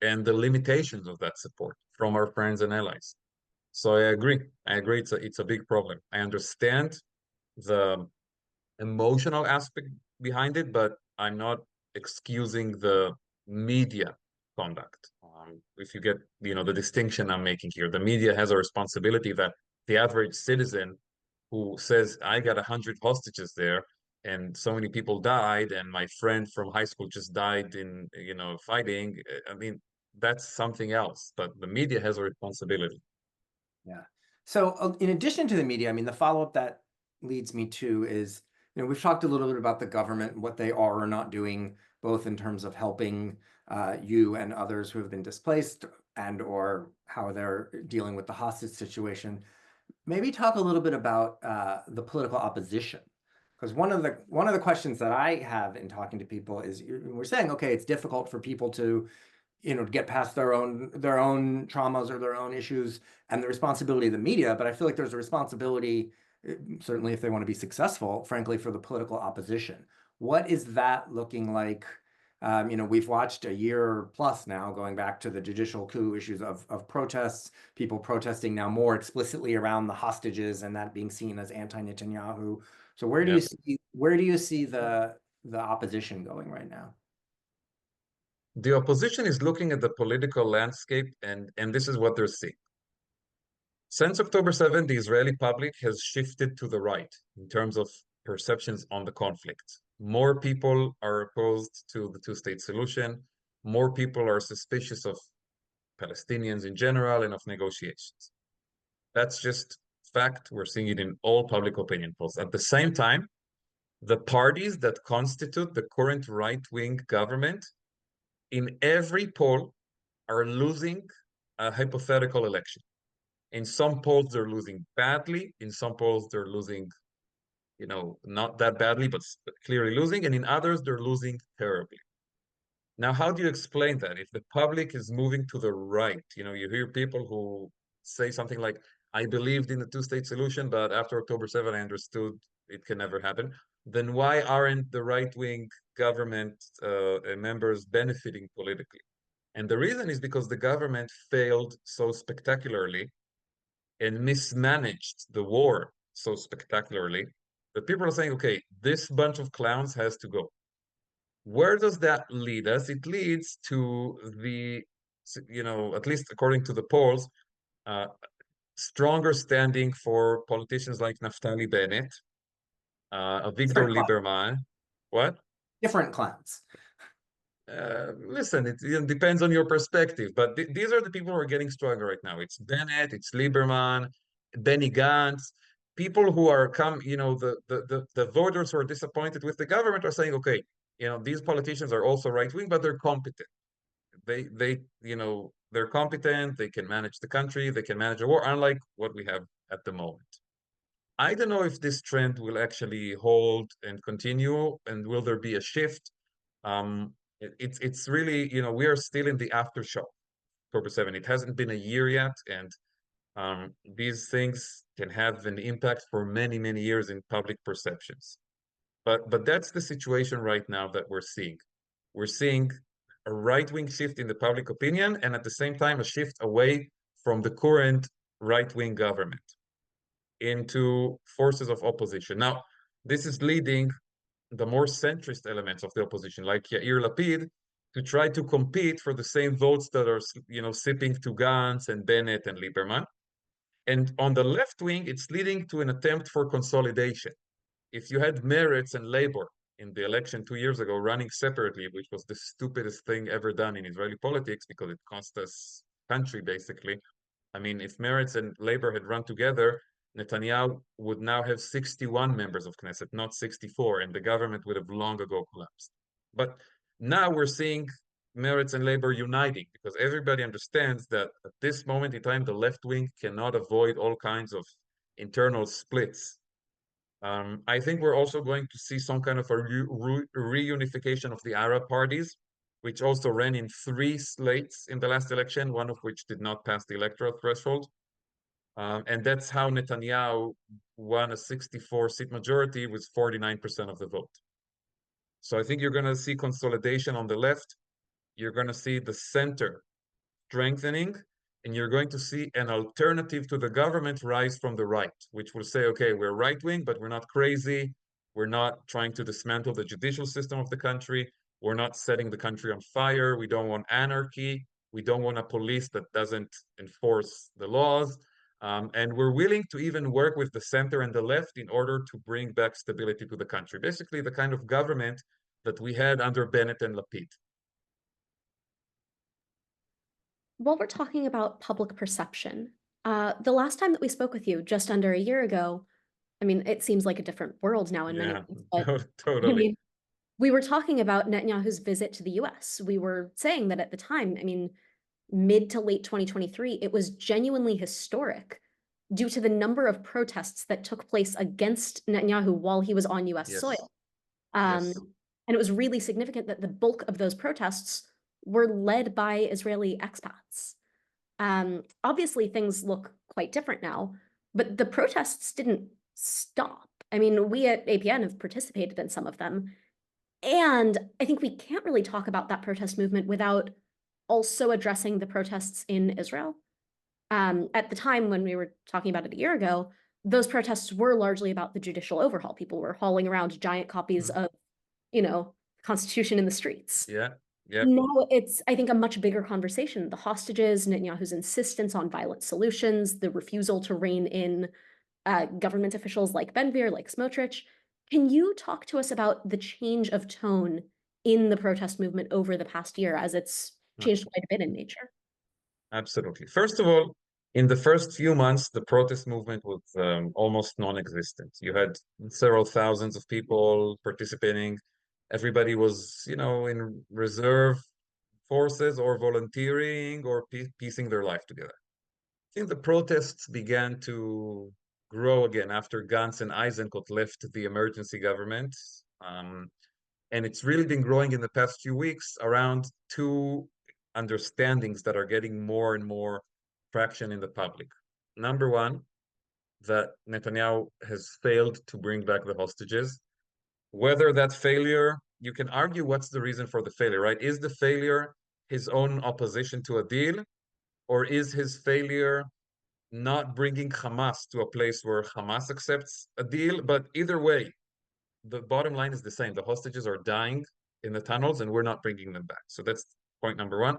and the limitations of that support from our friends and allies. So I agree. It's a big problem. I understand the emotional aspect behind it, but I'm not excusing the media conduct. If you get, the distinction I'm making here, the media has a responsibility that the average citizen who says, I got 100 hostages there and so many people died and my friend from high school just died in, fighting. I mean, that's something else, but the media has a responsibility. Yeah. So in addition to the media, I mean, the follow-up that leads me to is, we've talked a little bit about the government and what they are or not doing, both in terms of helping you and others who have been displaced and or how they're dealing with the hostage situation. Maybe talk a little bit about the political opposition. Because one of the questions that I have in talking to people is we're saying, okay, it's difficult for people to get past their own traumas or their own issues and the responsibility of the media. But I feel like there's a responsibility, certainly if they want to be successful, frankly, for the political opposition. What is that looking like? We've watched a year plus now, going back to the judicial coup issues of protests, people protesting now more explicitly around the hostages and that being seen as anti-Netanyahu. So where do you see the opposition going right now? The opposition is looking at the political landscape, and this is what they're seeing. Since October 7th, the Israeli public has shifted to the right in terms of perceptions on the conflict. More people are opposed to the two-state solution. More people are suspicious of Palestinians in general and of negotiations. That's just fact. We're seeing it in all public opinion polls. At the same time, the parties that constitute the current right-wing government in every poll are losing a hypothetical election. In some polls, they're losing badly. In some polls, they're losing, not that badly, but clearly losing. And in others, they're losing terribly. Now, how do you explain that? If the public is moving to the right, you hear people who say something like, I believed in the two-state solution, but after October 7, I understood it can never happen. Then why aren't the right-wing government members benefiting politically? And the reason is because the government failed so spectacularly and mismanaged the war so spectacularly that people are saying, okay, this bunch of clowns has to go. Where does that lead us? It leads to the, at least according to the polls, stronger standing for politicians like Naftali Bennett, Avigdor Lieberman. What? Different clowns. Listen, it depends on your perspective, but these are the people who are getting stronger right now. It's Bennett, it's Lieberman, Benny Gantz, people who are the voters who are disappointed with the government are saying, okay, these politicians are also right-wing, but they're competent. They're competent, they can manage the country, they can manage a war, unlike what we have at the moment. I don't know if this trend will actually hold and continue, and will there be a shift? It's really, we are still in the aftershock, October 7. It hasn't been a year yet, and these things can have an impact for many, many years in public perceptions. But that's the situation right now that we're seeing. We're seeing a right-wing shift in the public opinion, and at the same time, a shift away from the current right-wing government into forces of opposition. Now, this is leading the more centrist elements of the opposition, like Yair Lapid, to try to compete for the same votes that are, sipping to Gantz and Bennett and Lieberman. And on the left wing, it's leading to an attempt for consolidation. If you had Meretz and Labor in the election 2 years ago running separately, which was the stupidest thing ever done in Israeli politics because it cost us country, basically. I mean, if Meretz and Labor had run together, Netanyahu would now have 61 members of Knesset, not 64, and the government would have long ago collapsed. But now we're seeing Meretz and Labor uniting because everybody understands that at this moment in time, the left wing cannot avoid all kinds of internal splits. I think we're also going to see some kind of a reunification of the Arab parties, which also ran in 3 slates in the last election, one of which did not pass the electoral threshold. And that's how Netanyahu won a 64-seat majority with 49% of the vote. So I think you're going to see consolidation on the left. You're going to see the center strengthening, and you're going to see an alternative to the government rise from the right, which will say, okay, we're right-wing, but we're not crazy. We're not trying to dismantle the judicial system of the country. We're not setting the country on fire. We don't want anarchy. We don't want a police that doesn't enforce the laws. And we're willing to even work with the center and the left in order to bring back stability to the country. Basically, the kind of government that we had under Bennett and Lapid. While we're talking about public perception, the last time that we spoke with you, just under a year ago, I mean, it seems like a different world now in many Yeah, ways, but I totally. mean, we were talking about Netanyahu's visit to the US. We were saying that at the time, I mean, mid to late 2023, it was genuinely historic due to the number of protests that took place against Netanyahu while he was on US Yes. soil. Yes. And it was really significant that the bulk of those protests were led by Israeli expats. Obviously, things look quite different now, but the protests didn't stop. I mean, we at APN have participated in some of them. And I think we can't really talk about that protest movement without also addressing the protests in Israel. At the time when we were talking about it a year ago, those protests were largely about the judicial overhaul. People were hauling around giant copies of, Constitution in the streets. Yeah. Yeah. Now it's, I think, a much bigger conversation. The hostages, Netanyahu's insistence on violent solutions, the refusal to rein in government officials like Ben-Gvir, like Smotrich. Can you talk to us about the change of tone in the protest movement over the past year as it's changed quite a bit in nature? Absolutely. First of all, in the first few months, the protest movement was almost non-existent. You had several thousands of people participating. Everybody was, in reserve forces or volunteering or piecing their life together. I think the protests began to grow again after Gantz and Eisenkot left the emergency government. And it's really been growing in the past few weeks around two understandings that are getting more and more traction in the public. Number one, that Netanyahu has failed to bring back the hostages. Whether that failure, you can argue what's the reason for the failure, right? Is the failure his own opposition to a deal, or is his failure not bringing Hamas to a place where Hamas accepts a deal? But either way, the bottom line is the same. The hostages are dying in the tunnels and we're not bringing them back. So that's point number one.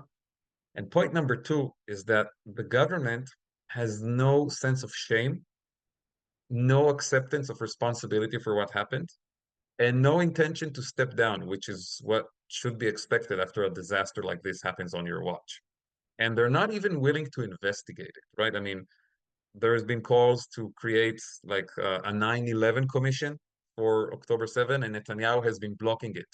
And point number two is that the government has no sense of shame, no acceptance of responsibility for what happened, and no intention to step down, which is what should be expected after a disaster like this happens on your watch. And they're not even willing to investigate it, right? I mean, there's been calls to create like a 9/11 commission for October 7, and Netanyahu has been blocking it.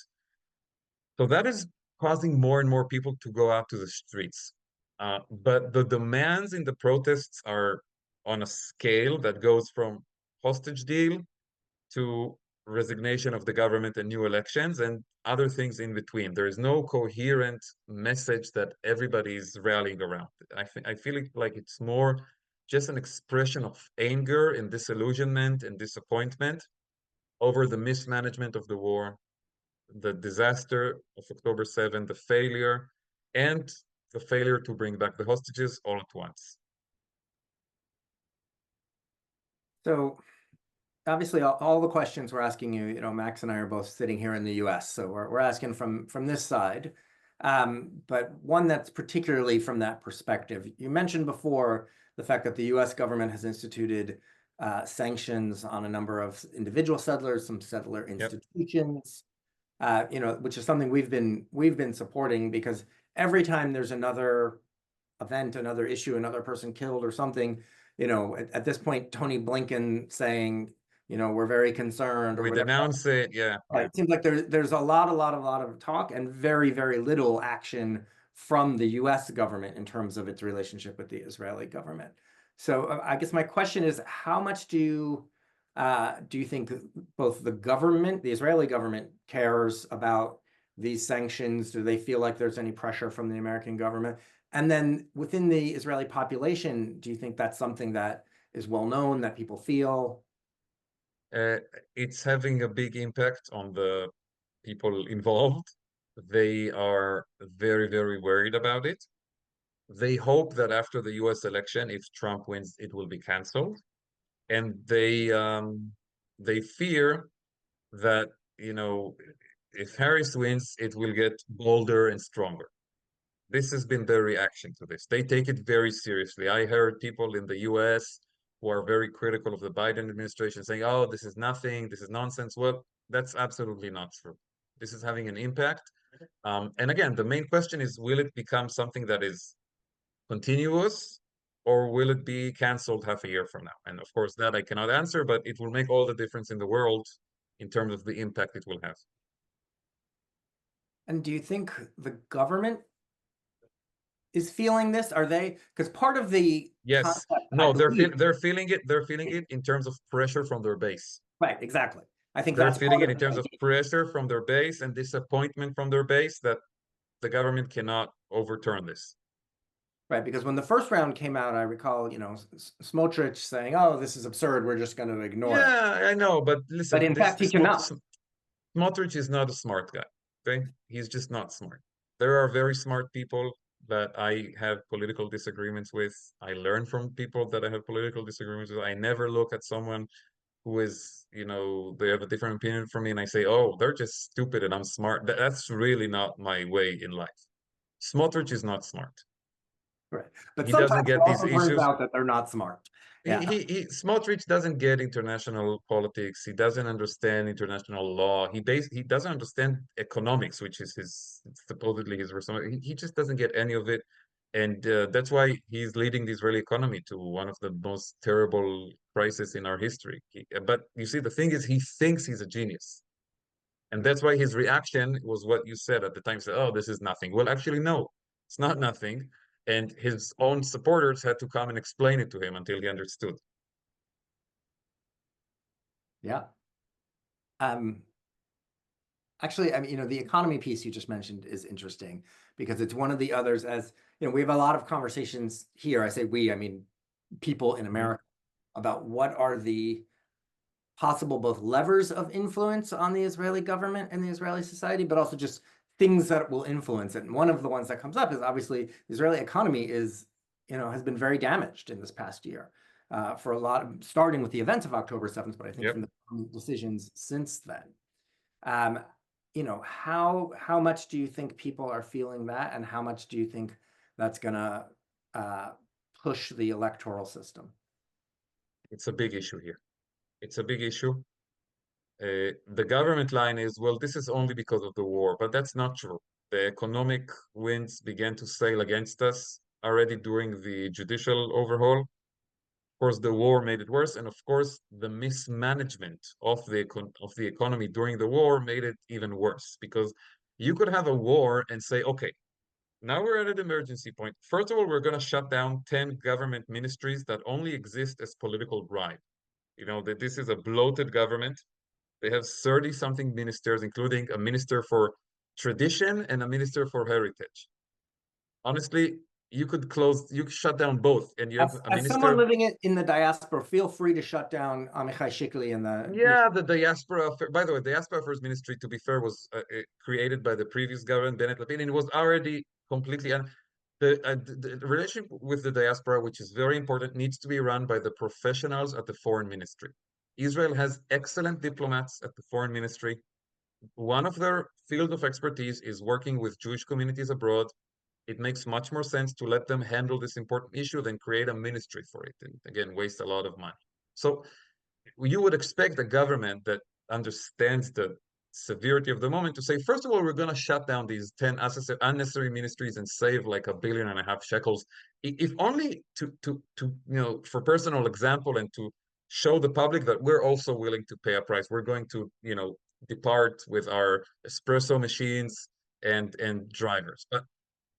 So that is causing more and more people to go out to the streets. But the demands in the protests are on a scale that goes from hostage deal to resignation of the government and new elections and other things in between. There is no coherent message that everybody is rallying around. I feel like it's more just an expression of anger and disillusionment and disappointment over the mismanagement of the war, the disaster of October 7, the failure, and the failure to bring back the hostages all at once. So obviously all the questions we're asking you, Max and I are both sitting here in the US, so we're asking from this side. But one that's particularly from that perspective. You mentioned before the fact that the US government has instituted sanctions on a number of individual settlers, some settler institutions, which is something we've been supporting, because every time there's another event, another issue, another person killed or something, at this point, Tony Blinken saying, we're very concerned, or we whatever. denounce it, yeah. Right. It seems like there's a lot of talk and very, very little action from the US government in terms of its relationship with the Israeli government. So I guess my question is, how much do you think both the government, the Israeli government, cares about these sanctions? Do they feel like there's any pressure from the American government? And then within the Israeli population, do you think that's something that is well known, that people feel? It's having a big impact on the people involved. They are very, very worried about it. They hope that after the US election, if Trump wins, it will be canceled. And they fear that, if Harris wins, it will get bolder and stronger. This has been their reaction to this. They take it very seriously. I heard people in the US who are very critical of the Biden administration saying, oh, this is nothing, this is nonsense. Well, that's absolutely not true. This is having an impact. And again, the main question is, will it become something that is continuous, or will it be canceled half a year from now? And of course, that I cannot answer, but it will make all the difference in the world in terms of the impact it will have. And do you think the government is feeling this? Are they, because part of the Yes. concept, No, I believe, they're feeling it. They're feeling it in terms of pressure from their base. right, exactly. I think They're that's feeling part it of in terms of pressure from their base and disappointment from their base that the government cannot overturn this. right, because when the first round came out, I recall, you know, Smotrich saying, "Oh, this is absurd. We're just going to ignore it." Yeah, I know, but listen, But in fact, he cannot. Smotrich is not a smart guy. Okay, he's just not smart. There are very smart people that I have political disagreements with. I learn from people that I have political disagreements with. I never look at someone who is, you know, they have a different opinion from me and I say, oh, they're just stupid and I'm smart. That's really not my way in life. Smotrich is not smart. Right. But He sometimes doesn't it get these also turns issues. out that they're not smart. Yeah. Smotrich doesn't get international politics. He doesn't understand international law. He doesn't understand economics, which is his supposedly his responsibility. He just doesn't get any of it, and that's why he's leading the Israeli economy to one of the most terrible crises in our history. But you see, the thing is, he thinks he's a genius, and that's why his reaction was what you said at the time. Said, "Oh, this is nothing." Well, actually, no, it's not nothing. And his own supporters had to come and explain it to him until he understood. Yeah. Actually, I mean, you know, the economy piece you just mentioned is interesting because it's one of the others. As you know, we have a lot of conversations here. I say we, I mean, people in America about what are the possible both levers of influence on the Israeli government and the Israeli society, but also just things that will influence it. And one of the ones that comes up is obviously the Israeli economy is, you know, has been very damaged in this past year for a lot of, starting with the events of October 7th, but I think from the decisions since then. You know, how much do you think people are feeling that, and how much do you think that's gonna push the electoral system? It's a big issue here. It's a big issue. The government line is, well, this is only because of the war, but that's not true. The economic winds began to sail against us already during the judicial overhaul. Of course, the war made it worse, and of course, the mismanagement of the economy during the war made it even worse, because you could have a war and say, okay, now we're at an emergency point. First of all, we're going to shut down 10 government ministries that only exist as political bribe. You know, that this is a bloated government. They have 30-something ministers, including a minister for tradition and a minister for heritage. Honestly, you could shut down both, and you have a As someone minister. living in the diaspora, feel free to shut down Amichai Shikli and the. Yeah, the diaspora. By the way, the diaspora affairs ministry, to be fair, was created by the previous government, Bennett Lapid, and it was already completely. The relationship with the diaspora, which is very important, needs to be run by the professionals at the foreign ministry. Israel has excellent diplomats at the foreign ministry. One of their field of expertise is working with Jewish communities abroad. It makes much more sense to let them handle this important issue than create a ministry for it, and again, waste a lot of money. So you would expect a government that understands the severity of the moment to say, first of all, we're going to shut down these 10 unnecessary ministries and save like $1.5 billion shekels, if only to you know, for personal example, and to show the public that we're also willing to pay a price. We're going to, you know, depart with our espresso machines and drivers, but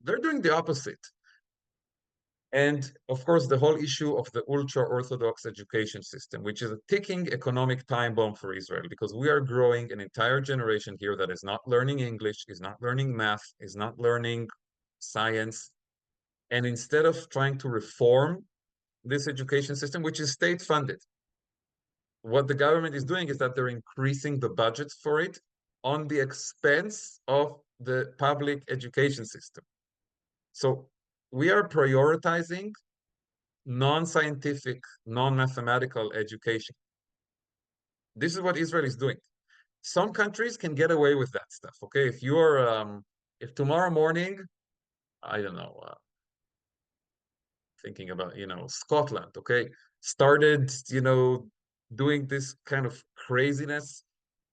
they're doing the opposite. And of course, the whole issue of the ultra-Orthodox education system, which is a ticking economic time bomb for Israel, because we are growing an entire generation here that is not learning English, is not learning math, is not learning science. And instead of trying to reform this education system, which is state-funded, what the government is doing is that they're increasing the budgets for it on the expense of the public education system. So we are prioritizing non-scientific, non-mathematical education. This is what Israel is doing. Some countries can get away with that stuff. Okay, if tomorrow morning I don't know, thinking about, Scotland, okay, started, doing this kind of craziness,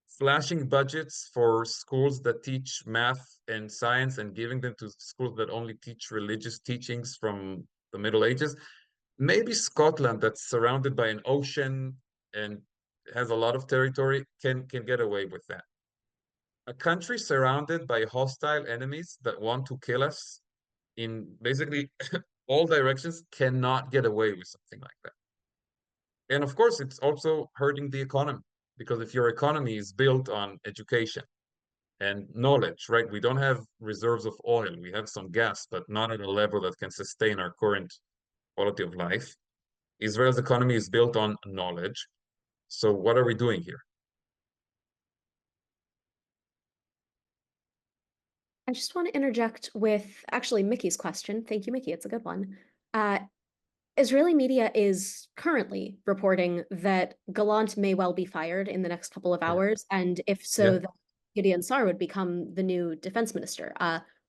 slashing budgets for schools that teach math and science and giving them to schools that only teach religious teachings from the Middle Ages. Maybe Scotland, that's surrounded by an ocean and has a lot of territory, can get away with that. A country surrounded by hostile enemies that want to kill us in basically all directions cannot get away with something like that. And of course, it's also hurting the economy, because if your economy is built on education and knowledge, right? We don't have reserves of oil. We have some gas, but not at a level that can sustain our current quality of life. Israel's economy is built on knowledge. So what are we doing here? I just want to interject with actually Mickey's question. Thank you, Mickey. It's a good one. Israeli media is currently reporting that Gallant may well be fired in the next couple of hours, and if so, that Gideon Sa'ar would become the new defense minister.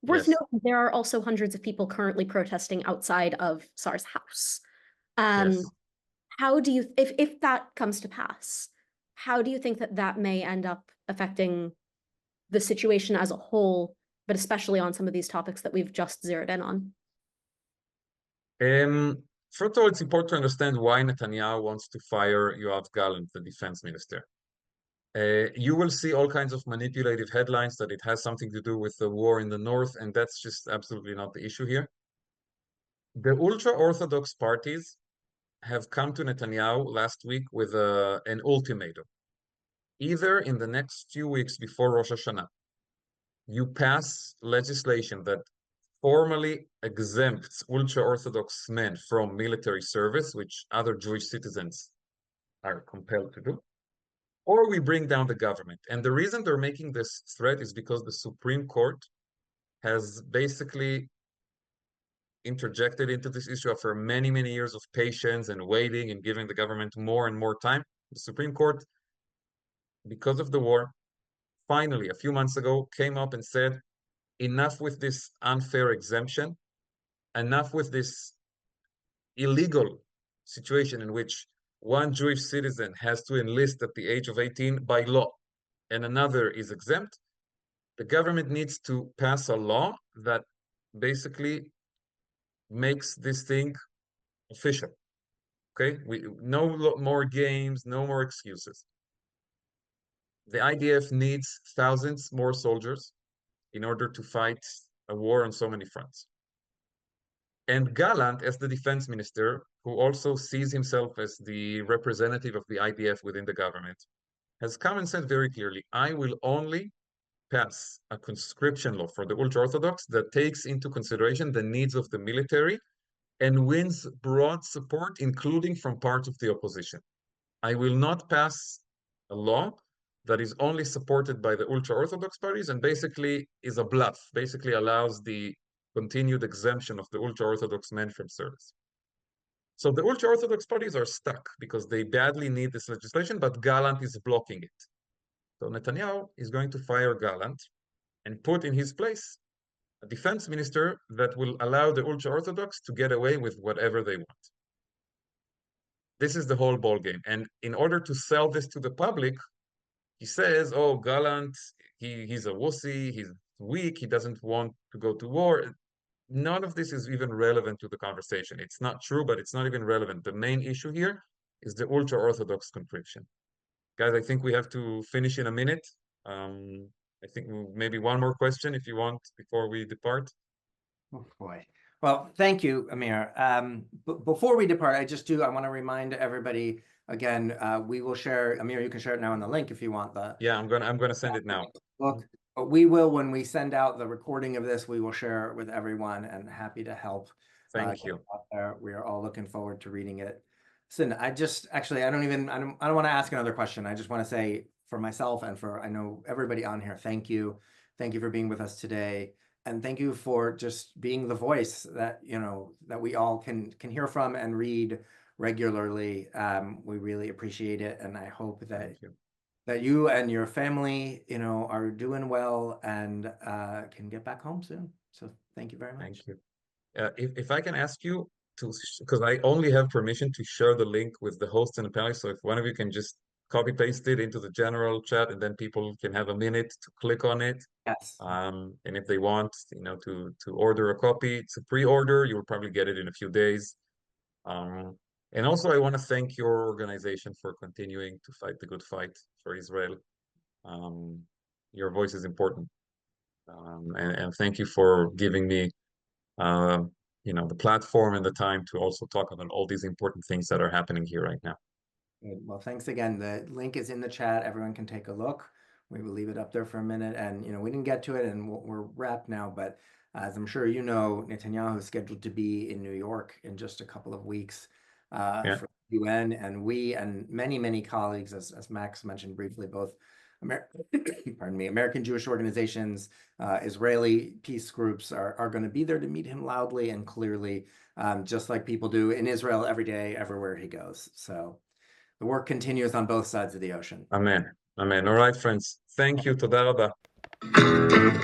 Worth noting, there are also hundreds of people currently protesting outside of Sa'ar's house. How do you, if that comes to pass, how do you think that that may end up affecting the situation as a whole, but especially on some of these topics that we've just zeroed in on? First of all, it's important to understand why Netanyahu wants to fire Yoav Gallant, the defense minister. You will see all kinds of manipulative headlines that it has something to do with the war in the north, and that's just absolutely not the issue here. The ultra-Orthodox parties have come to Netanyahu last week with an ultimatum. Either in the next few weeks before Rosh Hashanah, you pass legislation that formally exempts ultra-Orthodox men from military service, which other Jewish citizens are compelled to do, or we bring down the government. And the reason they're making this threat is because the Supreme Court has basically interjected into this issue after many, many years of patience and waiting and giving the government more and more time. The Supreme Court, because of the war, finally, a few months ago, came up and said, enough with this unfair exemption, enough with this illegal situation in which one Jewish citizen has to enlist at the age of 18 by law and another is exempt. The government needs to pass a law that basically makes this thing official. Okay, no more games, no more excuses. The IDF needs thousands more soldiers in order to fight a war on so many fronts. And Gallant, as the defense minister, who also sees himself as the representative of the IDF within the government, has come and said very clearly, I will only pass a conscription law for the ultra-Orthodox that takes into consideration the needs of the military and wins broad support, including from parts of the opposition. I will not pass a law that is only supported by the ultra-Orthodox parties and basically is a bluff, basically allows the continued exemption of the ultra-Orthodox men from service. So the ultra-Orthodox parties are stuck because they badly need this legislation, but Gallant is blocking it. So Netanyahu is going to fire Gallant and put in his place a defense minister that will allow the ultra-Orthodox to get away with whatever they want. This is the whole ball game. And in order to sell this to the public, he says, oh, Gallant, he's a wussy, he's weak, he doesn't want to go to war. None of this is even relevant to the conversation. It's not true, but it's not even relevant. The main issue here is the ultra-Orthodox conscription. Guys, I think we have to finish in a minute. I think maybe one more question if you want before we depart. Oh boy. Well, thank you, Amir. Before we depart, I want to remind everybody again, we will share, Amir, you can share it now in the link if you want the. Yeah, I'm gonna send it now. Look, but we will, when we send out the recording of this, we will share it with everyone and happy to help. Thank you. Out there. We are all looking forward to reading it. Listen, I don't want to ask another question. I just want to say for myself and for, I know everybody on here, thank you. Thank you for being with us today. And thank you for just being the voice that, that we all can hear from and read regularly. We really appreciate it. And I hope that that you and your family, are doing well and can get back home soon. So thank you very much. Thank you. If I can ask you to, because I only have permission to share the link with the host and the panelists, so if one of you can just copy paste it into the general chat, and then people can have a minute to click on it. Yes. And if they want, to order a copy, it's a pre-order. You will probably get it in a few days. And also, I want to thank your organization for continuing to fight the good fight for Israel. Your voice is important. And thank you for giving me, the platform and the time to also talk about all these important things that are happening here right now. Good. Well, thanks again. The link is in the chat. Everyone can take a look. We will leave it up there for a minute. And, we didn't get to it and we're wrapped now. But as I'm sure you know, Netanyahu is scheduled to be in New York in just a couple of weeks Yeah. for the UN. And we and many, many colleagues, as Maxxe mentioned briefly, both American Jewish organizations, Israeli peace groups are going to be there to meet him loudly and clearly, just like people do in Israel every day, everywhere he goes. So the work continues on both sides of the ocean. Amen. Amen. All right, friends. Thank you. Toda rabba.